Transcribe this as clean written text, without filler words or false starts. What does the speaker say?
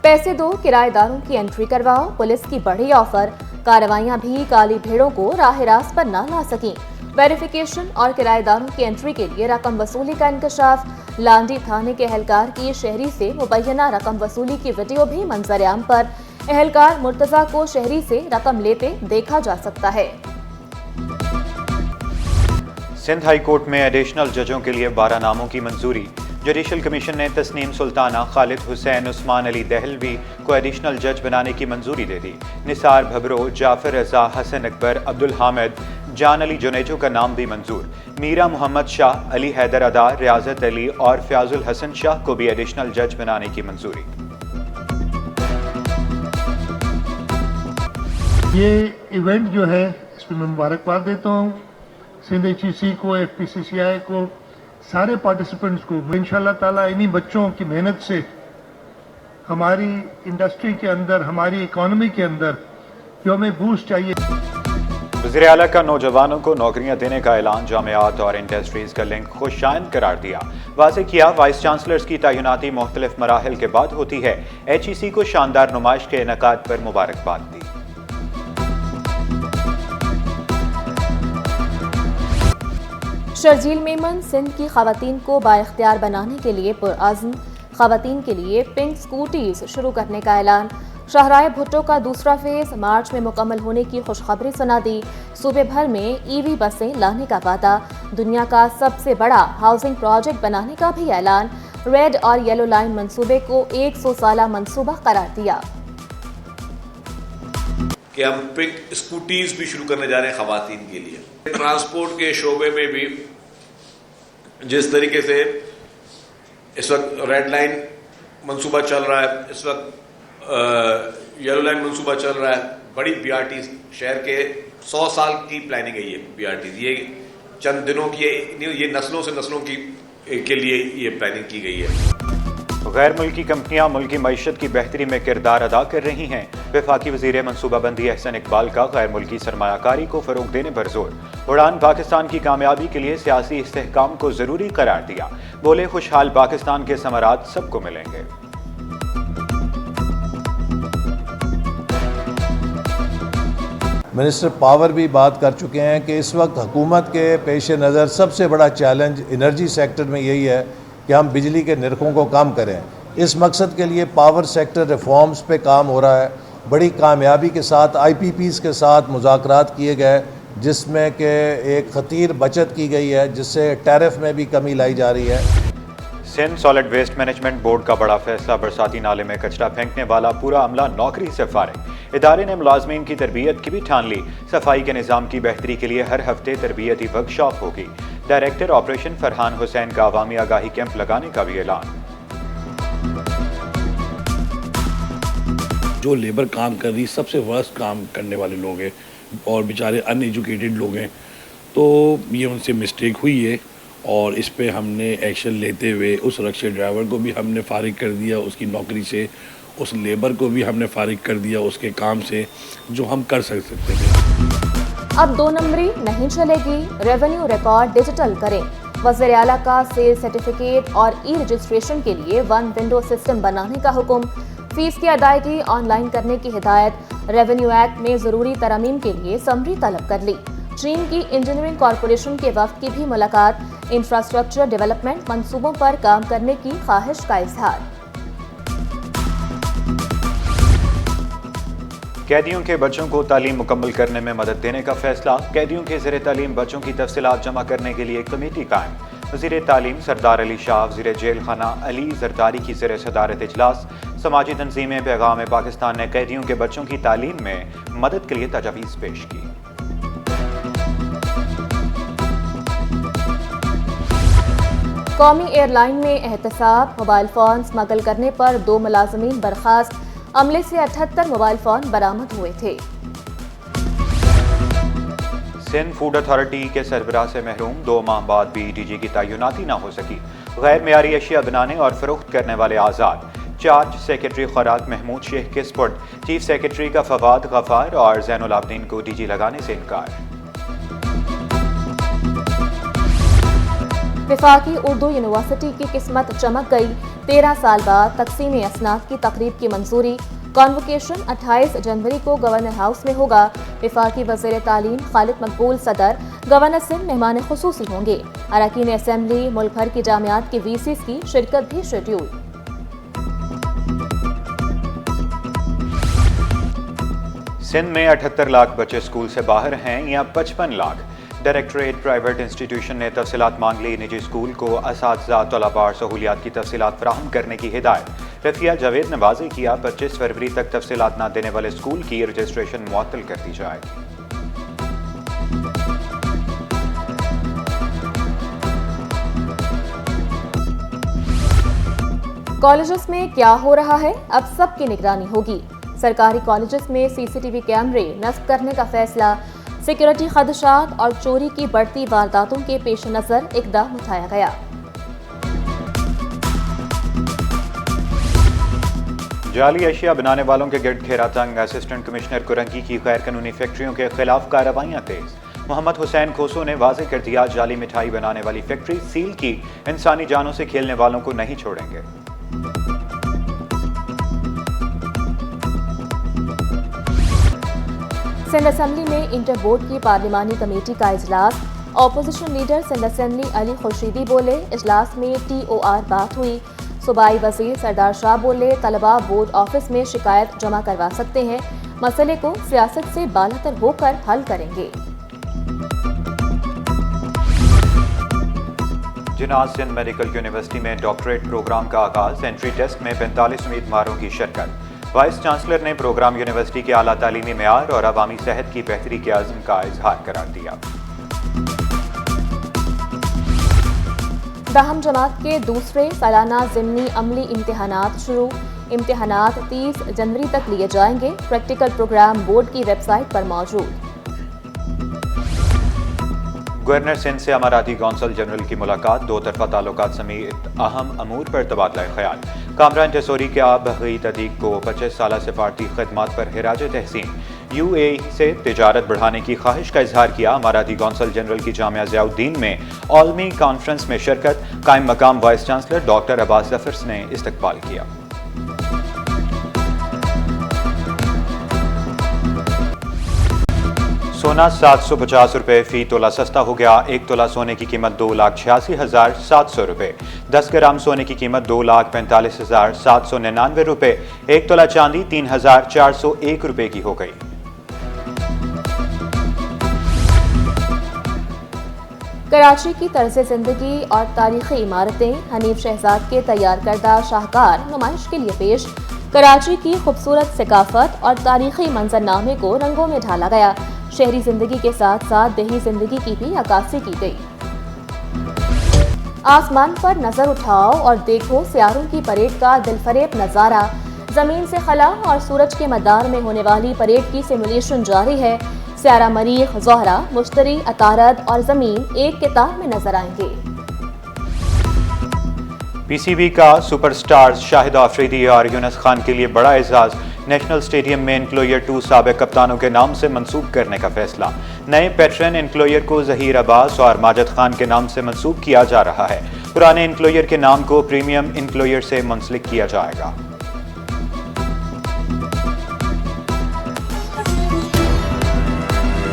पैसे दो, किराएदारों की एंट्री करवाओ, पुलिस की बड़ी ऑफर। कार्रवाइयां भी काली भेड़ों को राह रास्त पर न ला सकी। वेरिफिकेशन और किराएदारों की एंट्री के लिए रकम वसूली का इंकशाफ। लांडी थाने के एहलकार की शहरी से मुबैना रकम वसूली की वीडियो भी मंजर-ए-आम पर। एहलकार मुर्तजा को शहरी से रकम लेते देखा जा सकता है। सिंध हाई कोर्ट में एडिशनल जजों के लिए 12 नामों की मंजूरी। जुडिशल कमीशन ने तस्नीम सुल्ताना, खालिद हुसैन, उस्मान अली दहलवी को एडिशनल जज बनाने की मंजूरी दे दी। निसार भबरो, जाफर रजा, हसन अकबर, अब्दुल हामिद, जान अली जुनेजो का नाम भी मंजूर। मीरा मोहम्मद शाह, अली हैदर अदा, रियाजत अली और फयाजुल हसन शाह को भी एडिशनल जज बनाने की मंजूरी। ये इवेंट जो है इसमें मैं मुबारकबाद देता हूँ सिंध HEC को, FPCCI को, सारे पार्टिसिपेंट्स को। इंशाल्लाह ताला इन्हीं बच्चों की मेहनत से हमारी इंडस्ट्री के अंदर, हमारी इकोनॉमी के अंदर जो हमें बूस्ट चाहिए। वज़ीर आला का नौजवानों को नौकरियां देने का ऐलान जामियात और इंडस्ट्रीज का लिंक खुशाइन करार दिया। वाज़े किया, वाइस चांसलर्स की तैनाती मुख्तलिफ मराहिल के बाद होती है। HEC को शानदार नुमाइश के इनेकाद पर मुबारकबाद दी। शर्जील मेमन सिंध की खवातीन को बाइख्तियार बनाने के लिए पुरअज़्म। खवातीन के लिए पिंक स्कूटीज शुरू करने का ऐलान। शाहराह भुट्टो का दूसरा फेज मार्च में मुकम्मल होने की खुशखबरी सुना दी। सूबे भर में EV बसें लाने का वादा। दुनिया का सबसे बड़ा हाउसिंग प्रोजेक्ट बनाने का भी ऐलान। रेड और येलो लाइन मंसूबे को 100 साला मंसूबा करार दिया। कि हम पिंक स्कूटीज भी शुरू करने जा रहे हैं खवातीन के लिए। ट्रांसपोर्ट के शोबे में भी जिस तरीके से इस वक्त रेड लाइन मंसूबा चल रहा है, इस वक्त येलो लाइन मंसूबा चल रहा है, बड़ी BRT शहर के 100 साल की प्लानिंग है। ये BRT ये चंद दिनों की, ये नस्लों से नस्लों की के लिए ये प्लानिंग की गई है। गैर मुल्की कंपनियां मुल्की मईशत की बेहतरी में किरदार अदा कर रही हैं। वफाकी वज़ीर मनसूबाबंदी एहसन इकबाल का गैर मुल्की सरमायाकारी को फ़रोग देने पर जोर। उड़ान पाकिस्तान की कामयाबी के लिए सियासी इस्तेहकाम को ज़रूरी करार दिया। बोले, खुशहाल पाकिस्तान के समरात सबको मिलेंगे। मिनिस्टर पावर भी बात कर चुके हैं कि इस वक्त हुकूमत के पेश नज़र सबसे बड़ा चैलेंज एनर्जी सेक्टर में यही है कि हम बिजली के निर्खों को कम करें। इस मकसद के लिए पावर सेक्टर रिफॉर्म्स पे काम हो रहा है। बड़ी कामयाबी के साथ IPPs के साथ मुज़ाकरात किए गए, जिसमें कि एक खतीर बचत की गई है, जिससे टैरिफ में भी कमी लाई जा रही है। Sindh solid waste management board का बड़ा फैसला। बरसाती नाले में कचरा फेंकने वाला पूरा अमला नौकरी से फारिग। इदारे ने मुलाजमीन की तरबियत की भी ठान ली। सफाई के निज़ाम की बेहतरी के लिए हर हफ्ते तरबियती वर्कशॉप होगी। डायरेक्टर ऑपरेशन फरहान हुसैन का अवामी आगाही कैंप लगाने का भी ऐलान। जो लेबर काम कर रही, सबसे वर्स्ट काम करने वाले लोग हैं और बेचारे अनएजुकेटेड लोग हैं, तो ये उनसे मिस्टेक हुई है और इस पे हमने एक्शन लेते हुए उस रक्शा ड्राइवर को भी हमने फारिग कर दिया उसकी नौकरी से, उस लेबर को भी हमने फारिग कर दिया उसके काम से, जो हम कर सकते थे। अब 2 नंबरी नहीं चलेगी, रेवेन्यू रिकॉर्ड डिजिटल करें। वज़ीर आला का सेल सर्टिफिकेट और रजिस्ट्रेशन के लिए 1 विंडो सिस्टम बनाने का हुक्म। फीस की अदायगी ऑनलाइन करने की हिदायत। रेवेन्यू एक्ट में ज़रूरी तरमीम के लिए समरी तलब कर ली। चीन की इंजीनियरिंग कॉरपोरेशन के वफ्द की भी मुलाकात। इंफ्रास्ट्रक्चर डेवलपमेंट मंसूबों पर काम करने की ख्वाहिश का इजहार। कैदियों के बच्चों को तालीम मुकम्मल करने में मदद देने का फैसला। कैदियों के ज़ेर तालीम बच्चों की तफसीलात जमा करने के लिए कमेटी कायम। वज़ीर तालीम सरदार अली शाह, वज़ीर जेल खाना अली जरदारी की ज़ेर सदारत इजलास। समाजी तंजीमें पैगाम पाकिस्तान ने कैदियों के बच्चों की तालीम में मदद के लिए तजवीज़ पेश की। कौमी एयरलाइन में एहतसाब। मोबाइल फ़ोन स्मगल करने पर 2 मुलाजमीन बर्खास्त। अमले से 78 मोबाइल फ़ोन बरामद हुए थे। सिंध फूड अथॉरिटी के सरबराह से महरूम। 2 माह बाद भी DG की तैनाती न हो सकी। गैर मियारी अशिया बनाने और फरोख्त करने वाले आज़ाद। चार्ज सेक्रेटरी खुराक महमूद शेख के स्पुर्द। चीफ सेक्रेटरी का फवाद गफ्फार और ज़ैनुल आबदीन को DG लगाने से इनकार। वफाकी उर्दू यूनिवर्सिटी की किस्मत चमक गई, 13 साल बाद तकसीम असनाद की तकरीब की मंजूरी। कॉन्वोकेशन 28 जनवरी को गवर्नर हाउस में होगा। वफाकी वज़ीर तालीम खालिद मकबूल सदर, गवर्नर सिंध मेहमान खुसूसी होंगे। अरकान असम्बली, मुल्क भर की जामियात की वीसीज की शिरकत भी शेड्यूल। सिंध में 78 लाख बच्चे स्कूल से बाहर हैं या 55 लाख। डायरेक्टरेट प्राइवेट इंस्टीट्यूशन ने तफसीलात मांग ली। निजी स्कूल को असातिज़ा, तलबा और सहूलियात की तफसीलात फराहम करने की हिदायत। रफिया जावेद ने वाज़ेह किया, 25 फरवरी तक तफसीलात न देने वाले स्कूल की रजिस्ट्रेशन मुअत्तल कर दी जाए। कॉलेजेस में क्या हो रहा है, अब सबकी निगरानी होगी। सरकारी कॉलेजेस में सीसीटीवी कैमरे नस्ब करने का फैसला। सिक्योरिटी खदशात और चोरी की बढ़ती वारदातों के पेश नजर इकदाम उठाया गया। जाली अशिया बनाने वालों के गिरद घेरा तंग। असिस्टेंट कमिश्नर कुरंगी की गैर कानूनी फैक्ट्रियों के खिलाफ कार्रवाइयां तेज। मोहम्मद हुसैन खोसो ने वाज़ेह कर दिया, जाली मिठाई बनाने वाली फैक्ट्री सील की, इंसानी जानों से खेलने वालों को नहीं छोड़ेंगे। सिंध असम्बली में इंटर बोर्ड की पार्लिमानी कमेटी का इजलास। Opposition leader Sindh assembly Ali Khurshidi बोले, इजलास में TOR बात हुई। सूबाई वजीर सरदार शाह बोले, तलबा बोर्ड ऑफिस में शिकायत जमा करवा सकते हैं, मसले को सियासत से बालातर होकर हल करेंगे। जिनाज सिंध मेडिकल यूनिवर्सिटी में डॉक्टरेट प्रोग्राम का आगाज। एंट्री टेस्ट में 45 उम्मीदवारों की शिरकत। वाइस चांसलर ने प्रोग्राम यूनिवर्सिटी के आला तालीमी मेयार और अवामी सेहत की बेहतरी के अज़्म का इजहार करार दिया। दहम जमात के दूसरे सालाना ज़िमनी अमली इम्तिहानात शुरू। इम्तिहानात 30 जनवरी तक लिए जाएंगे। प्रैक्टिकल प्रोग्राम बोर्ड की वेबसाइट पर मौजूद। गवर्नर सिंध से अमाराती कौंसल जनरल की मुलाकात। दो तरफा ताल्लुकात समेत अहम अमूर पर तबादला ख्याल। कामरान टेसोरी के आब बगीत अदीक को 25 साल सफारती खदमात पर हिराज तहसीन। UAE से तिजारत बढ़ाने की ख्वाहिश का इजहार किया। अमाराती कौंसल जनरल की जामिया ज़ियाउद्दीन में आलमी कॉन्फ्रेंस में शिरकत। कायम मकाम vice chancellor doctor Abbas Zafar ने इस्तकबाल किया। सोना 750 रुपये फी तोला सस्ता हो गया। 1 तोला सोने की कीमत 2,86,700 रुपये। 10 ग्राम सोने की कीमत 2,45,799 रुपये। 1 तोला चांदी 3,401 रुपये की हो गई। कराची की तर्ज जिंदगी और तारीखी इमारतें हनीफ शहजाद के तैयार करदा शाहकार नुमाइश के लिए पेश। कराची की खूबसूरत सकाफत और तारीखी मंजरनामे को रंगों में ढाला गया। शहरी जिंदगी के साथ साथ देही जिंदगी की भी अक्कासी की गई। आसमान पर नजर उठाओ और देखो सियारों की परेड का दिलफरेब नजारा। जमीन से खला और सूरज के मदार में होने वाली परेड की सिमुलेशन जारी है। सियारा मरीख, ज़ोहरा, मुश्तरी, अतारद और जमीन एक किताब में नजर आएंगे। PCB का सुपरस्टार्स शाहिद आफरीदी और यूनुस खान के लिए बड़ा एजाज। नेशनल स्टेडियम में इनक्लोयर 2 साबिक कप्तानों के नाम से मंसूब करने का फैसला। नए पैटर्न इनक्लोयर को जहीर अब्बास और माजिद खान के नाम से मंसूब किया जा रहा है। पुराने इनक्लोयर के नाम को प्रीमियम इनक्लोयर से मुंसलिक किया जाएगा।